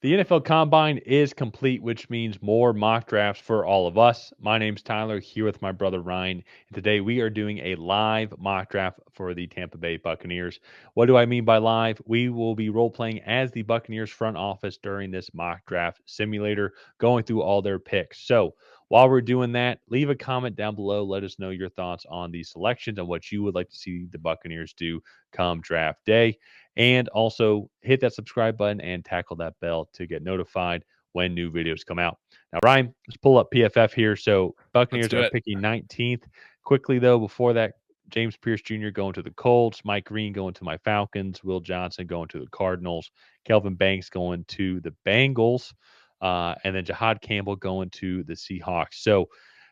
The NFL Combine is complete, which means more mock drafts for all of us. My name's Tyler, here with my brother Ryan. And today we are doing a live mock draft for the Tampa Bay Buccaneers. What do I mean by live? We will be role playing as the Buccaneers front office during this mock draft simulator, going through all their picks. So while we're doing that, leave a comment down below. Let us know your thoughts on these selections and what you would like to see the Buccaneers do come draft day. And also hit that subscribe button and tackle that bell to get notified when new videos come out. Now, Ryan, let's pull up PFF here. So Let's Buccaneers do are it. picking 19th. Quickly, though, before that, James Pierce Jr. going to the Colts, Mike Green going to my Falcons, Will Johnson going to the Cardinals, Kelvin Banks going to the Bengals, and then Jahad Campbell going to the Seahawks. So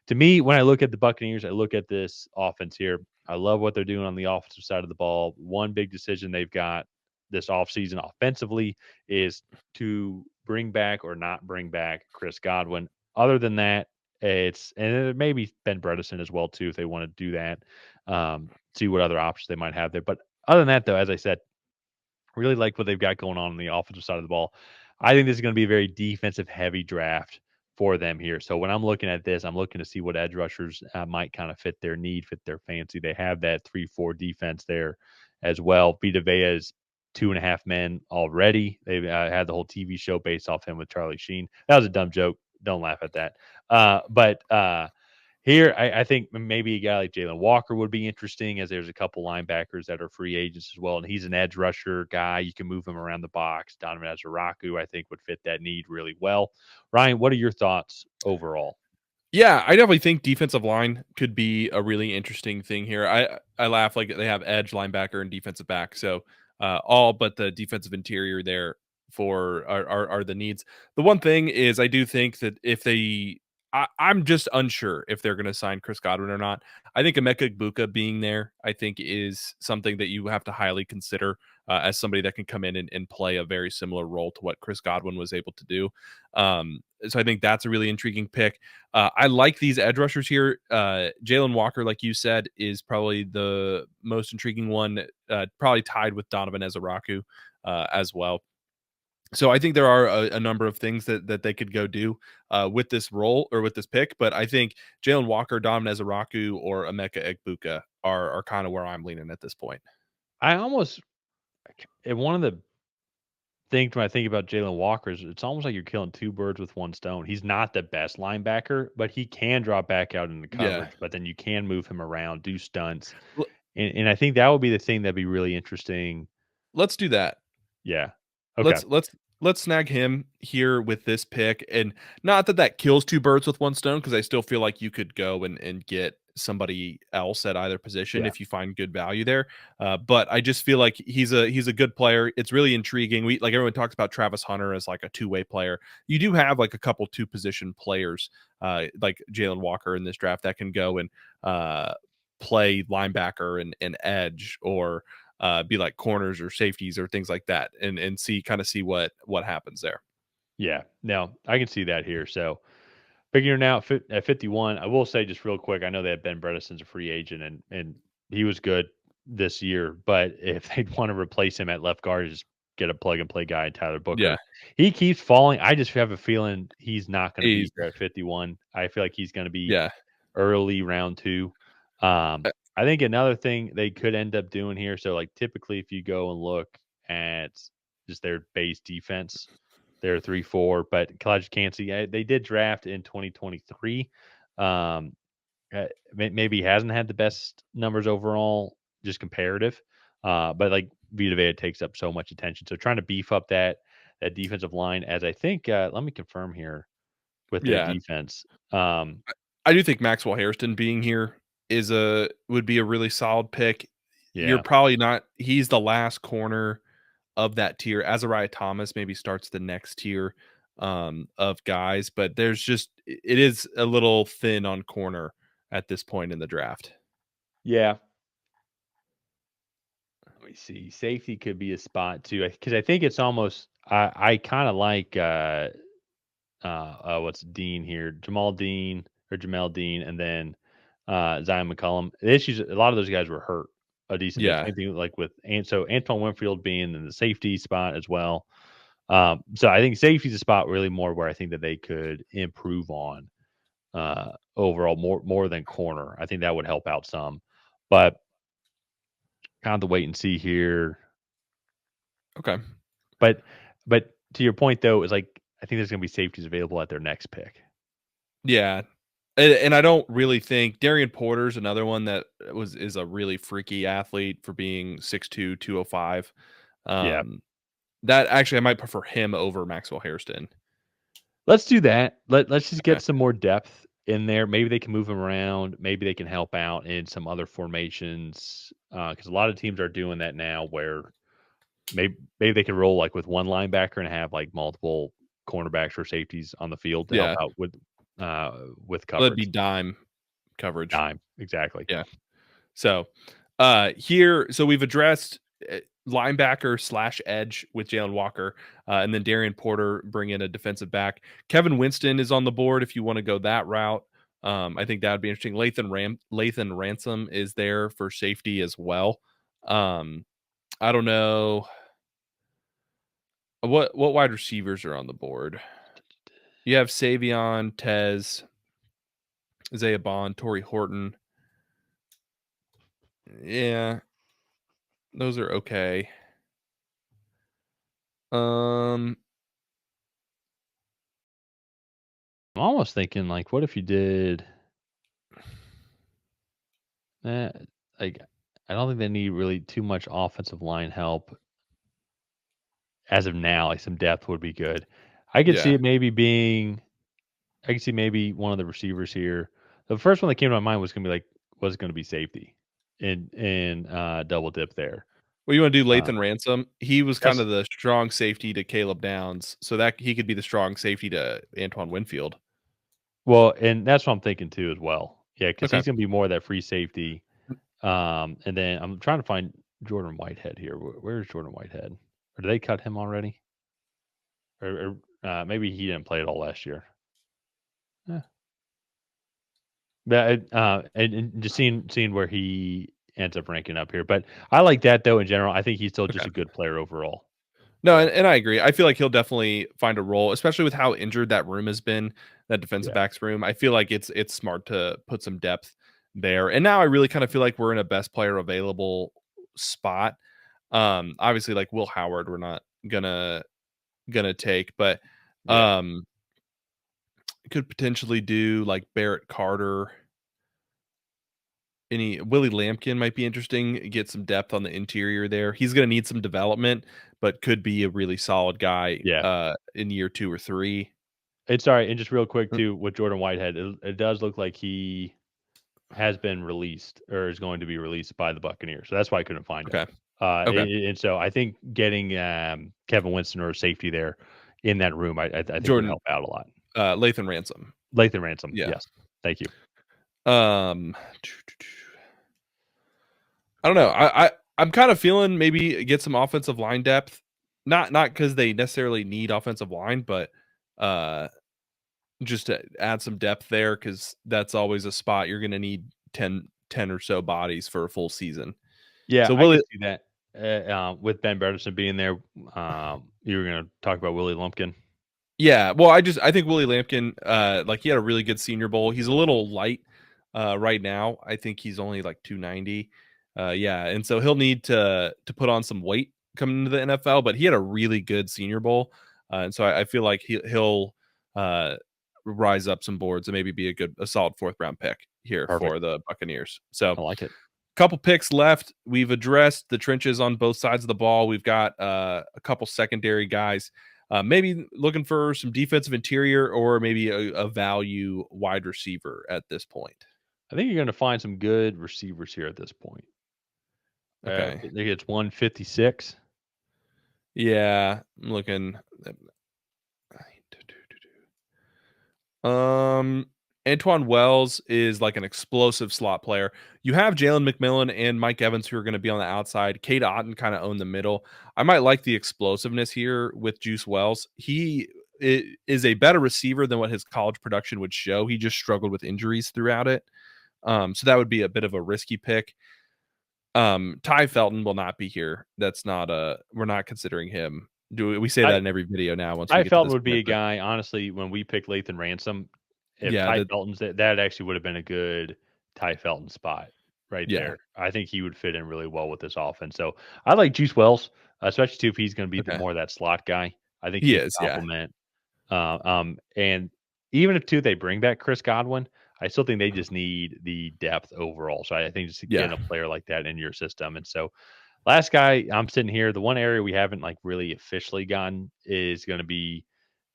to me, when I look at the Buccaneers, I look at this offense here. I love what they're doing on the offensive side of the ball. One big decision they've got this offseason offensively is to bring back or not bring back Chris Godwin. Other than that, it's and it maybe Ben Bredesen as well too if they want to do that. See what other options they might have there. But other than that, though, as I said, really like what they've got going on the offensive side of the ball. I think this is going to be a very defensive heavy draft for them here. So when I'm looking at this, I'm looking to see what edge rushers might kind of fit their need, fit their fancy. They have that 3-4 defense there as well. Vita Vea is 2.5 men already. They've had the whole TV show based off him with Charlie Sheen. That was a dumb joke. Don't laugh at that. But here, I think maybe a guy like Jalen Walker would be interesting, as there's a couple linebackers that are free agents as well, and he's an edge rusher guy. You can move him around the box. Donovan Azaraku, I think, would fit that need really well. Ryan, what are your thoughts overall? Yeah, I definitely think defensive line could be a really interesting thing here. I laugh like they have edge, linebacker, and defensive back. So all but the defensive interior there for are the needs. The one thing is I do think that if they I'm just unsure if they're going to sign Chris Godwin or not. I think Emeka Egbuka being there, I think, is something that you have to highly consider as somebody that can come in and play a very similar role to what Chris Godwin was able to do. So I think that's a really intriguing pick. I like these edge rushers here. Jalen Walker, like you said, is probably the most intriguing one, probably tied with Donovan Ezaraku as well. So I think there are a number of things that they could go do with this role or with this pick, but I think Jalen Walker, Donovan Ezaraku, or Emeka Egbuka are kind of where I'm leaning at this point. I almost one of the things when I think about Jalen Walker is it's almost like you're killing two birds with one stone. He's not the best linebacker, but he can drop back out into Yeah, coverage. But then you can move him around, do stunts, L- and I think that would be the thing that'd be really interesting. let's do that. Yeah. Okay. Let's snag him here with this pick, and not that that kills two birds with one stone, because I still feel like you could go and get somebody else at either position Yeah. if you find good value there. But I just feel like he's a good player. It's really intriguing. We like everyone talks about Travis Hunter as like a two-way player. You do have like a couple two position players like Jalen Walker in this draft that can go and play linebacker and edge or be like corners or safeties or things like that, and see what happens there. Yeah. No, I can see that here. So figuring out at 51, I will say just real quick, I know that Ben Bredesen's a free agent and he was good this year, but if they'd want to replace him at left guard, just get a plug and play guy, Tyler Yeah, Booker. He keeps falling. I just have a feeling he's not going to be he's here at 51. I feel like he's going to be yeah, early round two. uh, I think another thing they could end up doing here. So, like, typically, if you go and look at just their base defense, they're 3-4. But Kalijah Cansey, they did draft in 2023. Um, maybe he hasn't had the best numbers overall, just comparative. But like Vita Vea takes up so much attention. So trying to beef up that defensive line, as I think, let me confirm here with their yeah. defense. Um, I do think Maxwell Hairston being here would be a really solid pick. You're yeah, probably not. He's the last corner of that tier. Azariah Thomas maybe starts the next tier of guys, but it is a little thin on corner at this point in the draft. yeah. Let me see. Safety could be a spot too, because I think it's almost. I kind of like what's Dean here, Jamal Dean or Jamel Dean, and then Zion McCullum. The issues, a lot of those guys were hurt a decent bit. Yeah, Same thing like with and so Antoine Winfield being in the safety spot as well. So I think safety's a spot really more where I think that they could improve on overall more than corner. I think that would help out some, but kind of the wait and see here. Okay. But to your point though, is like I think there's going to be safeties available at their next pick. Yeah. And I don't really think Darian Porter's another one that is a really freaky athlete for being 6'2", 205. Yeah, That actually I might prefer him over Maxwell Hairston. let's do that. Let's just Okay. get some more depth in there. Maybe they can move him around. Maybe they can help out in some other formations because a lot of teams are doing that now where maybe they could roll like with one linebacker and have like multiple cornerbacks or safeties on the field to help Yeah. out with That'd be coverage. dime coverage. Dime, exactly. Yeah. So, so we've addressed linebacker slash edge with Jalen Walker, and then Darian Porter bring in a defensive back. Kevin Winston is on the board if you want to go that route. I think that would be interesting. Lathan Ransom is there for safety as well. I don't know what wide receivers are on the board. You have Savion, Tez, Isaiah Bond, Torrey Horton. Yeah, those are okay. Um, I'm almost thinking like, what if you did that? Like, I don't think they need really too much offensive line help as of now. Like some depth would be good. I could see yeah. it maybe being. I could see maybe one of the receivers here. The first one that came to my mind was going to be safety, in double dip there. Well, you want to do Uh, Lathan Ransom? He was kind that's of the strong safety to Caleb Downs, so that he could be the strong safety to Antoine Winfield. well, and that's what I'm thinking too as well. Yeah, because Okay. he's going to be more of that free safety. And then I'm trying to find Jordan Whitehead here. Where's Jordan Whitehead? Or did they cut him already? Or maybe he didn't play at all last year. Yeah. But and just seeing where he ends up ranking up here. But I like that though in general. I think he's still just Okay. a good player overall. No, So and I agree. I feel like he'll definitely find a role, especially with how injured that room has been, that defensive yeah, backs room. I feel like it's smart to put some depth there. And now I really kind of feel like we're in a best player available spot. Obviously like Will Howard, we're not gonna take, but yeah. um could potentially do like Barrett Carter. Any Willie Lampkin might be interesting. Get some depth on the interior there. He's going to need some development, but could be a really solid guy Yeah. in year 2 or 3. And sorry, and just real quick too with Jordan Whitehead, it does look like he has been released or is going to be released by the Buccaneers. So that's why I couldn't find him. Okay. Okay. And so I think getting Kevin Winston or safety there in that room, I think would Jordan help out a lot. Lathan Ransom. Lathan Ransom, Yeah. yes, thank you. Um I don't know. I'm kind of feeling maybe get some offensive line depth. Not cuz they necessarily need offensive line, but uh just to add some depth there cuz that's always a spot you're going to need 10 or so bodies for a full season. Yeah, So I Willie could see that with Ben Bredeson being there. You were going to talk about Willie Lumpkin. Yeah, well, I think Willie Lampkin, like he had a really good Senior Bowl. He's a little light right now. I think he's only like 290. Yeah, and so he'll need to put on some weight coming into the NFL. But he had a really good Senior Bowl, and so I feel like he'll rise up some boards and maybe be a solid 4th round pick here Perfect. for the Buccaneers. So I like it. couple picks left. We've addressed the trenches on both sides of the ball. We've got a couple secondary guys. Maybe looking for some defensive interior or maybe a value wide receiver at this point. I think you're going to find some good receivers here at this point. Okay. I think it's 156. Yeah, I'm looking. Um, Antoine Wells is like an explosive slot player. You have Jalen McMillan and Mike Evans who are going to be on the outside. Cade Otton kind of own the middle. I might like the explosiveness here with Juice Wells. He is a better receiver than what his college production would show. He just struggled with injuries throughout it. So that would be a bit of a risky pick. Ty Felton will not be here. That's not we're not considering him Do we say that I in every video now once we Ty get to Felton this would be point? a But guy, honestly, when we picked Lathan Ransom, if yeah, Ty Felton's that actually would have been a good Ty Felton spot right yeah, there. I think he would fit in really well with this offense. So I like Juice Wells, especially too if he's going to be okay. more of that slot guy. I think He he could is, yeah, complement. And even if too they bring back Chris Godwin, I still think they just need the depth overall. So I think just yeah, getting a player like that in your system. And so last guy, I'm sitting here. The one area we haven't like really officially gotten is going to be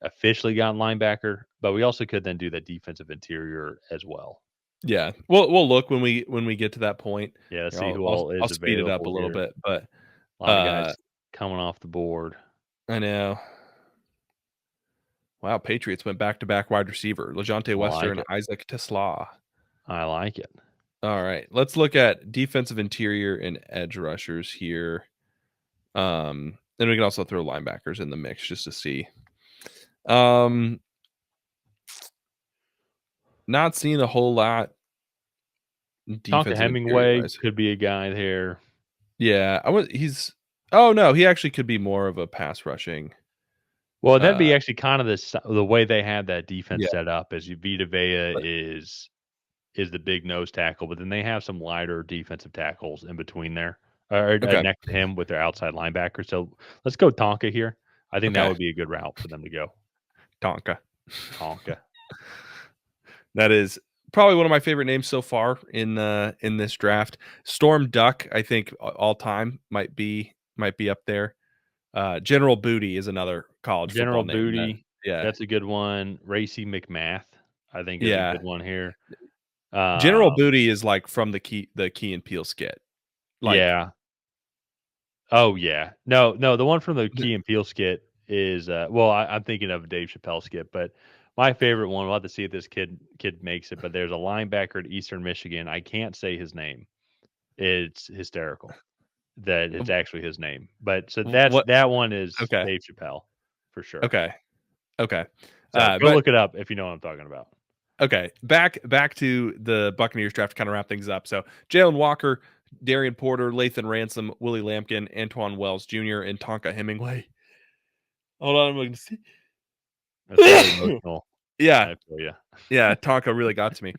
officially gotten linebacker, but we also could then do the defensive interior as well. yeah. We'll look when we get to that point. Yeah, let's Here, see who I'll all I'll is speed it up a available little here. bit, but, A lot of guys uh, coming off the board. I know. Wow, Patriots went back-to-back wide receiver, LeJohntay I Wester like and it. Isaac TeSlaa. I like it. Alright, let's look at defensive interior and edge rushers here. Then we can also throw linebackers in the mix just to see. Um, not seeing a whole lot Tonka defensive Hemingway interior-wise. could be a guy there. Yeah, I was he's oh, no, he actually could be more of a pass rushing, Well, that'd uh be actually kind of the way they have that defense yeah, set up. Is Vita Vea but is the big nose tackle, but then they have some lighter defensive tackles in between there, or okay, next to him with their outside linebacker. So let's go Tonka here. I think that okay, would be a good route for them to go. Tonka. Tonka. That is probably one of my favorite names so far in this draft. Storm Duck, I think all time might be up there. General Booty is another college General football name that Booty, yeah. that's a good one. Racy McMath, I think is a Yeah. good one here. General Um, Booty is like from the Key and Peele skit. Like yeah. Oh yeah. No, the one from the th Key and Peele skit is well, I'm thinking of a Dave Chappelle skit, but my favorite one, we'll have to see if this kid makes it, but there's a linebacker at Eastern Michigan. I can't say his name. It's hysterical that it's actually his name. But so what that one is okay. Dave Chappelle for sure. Okay. Okay. So go But look it up if you know what I'm talking about. okay, back to the Buccaneers draft to kind of wrap things up. So Jalen Walker, Darian Porter, Lathan Ransom, Willie Lampkin, Antoine Wells Jr., and Tonka Hemingway. Hold on, I'm going to see. That's very emotional. Yeah, I feel you. yeah, Tonka really got to me.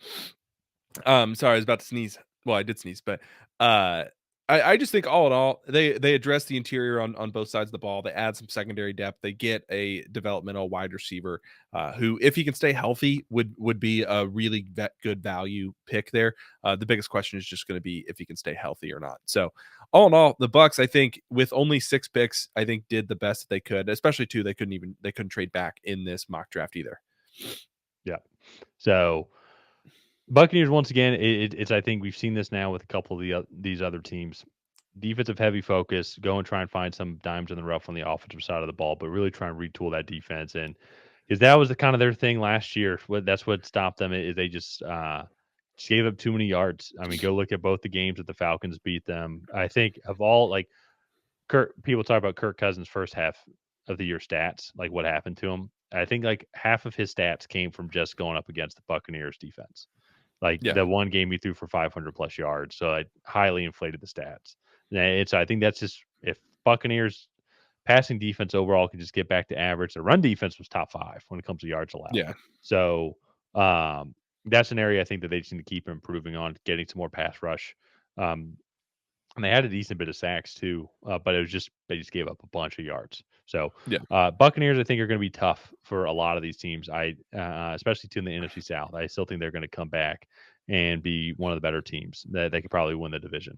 Sorry, I was about to sneeze. Well, I did sneeze, but uh I just think all in all, they address the interior on both sides of the ball. They add some secondary depth. They get a developmental wide receiver who, if he can stay healthy, would be a really good value pick there. The biggest question is just going to be if he can stay healthy or not. So, all in all, the Bucs, I think, with only 6 picks, I think did the best that they could. Especially too, they couldn't trade back in this mock draft either. Yeah. So Buccaneers once again, it's I think we've seen this now with a couple of these other teams. Defensive heavy focus, go and try and find some dimes in the rough on the offensive side of the ball, but really try and retool that defense. And because that was the kind of their thing last year. That's what stopped them is they just gave up too many yards. I mean, go look at both the games that the Falcons beat them. I think of all like people talk about Kirk Cousins' first half of the year stats, like what happened to him. I think like half of his stats came from just going up against the Buccaneers defense. Like Yeah, the one game he threw for 500 plus yards, so I highly inflated the stats. And so I think that's just if Buccaneers passing defense overall can just get back to average. The run defense was top 5 when it comes to yards allowed. yeah, So that's an area I think that they just need to keep improving on, getting some more pass rush. Um, and they had a decent bit of sacks too, but it was just they just gave up a bunch of yards. So yeah. Buccaneers, I think, are going to be tough for a lot of these teams. Especially to in the NFC South. I still think they're going to come back and be one of the better teams that they could probably win the division.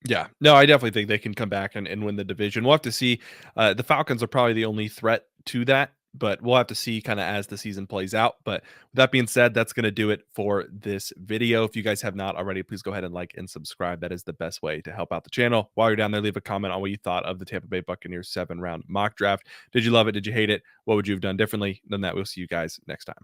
Yeah. No, I definitely think they can come back and win the division. We'll have to see. The Falcons are probably the only threat to that, but we'll have to see kind of as the season plays out. But with that being said, that's going to do it for this video. If you guys have not already, please go ahead and like and subscribe. That is the best way to help out the channel. While you're down there, leave a comment on what you thought of the Tampa Bay Buccaneers 7-round mock draft. Did you love it? Did you hate it? What would you have done differently? Than that, we'll see you guys next time.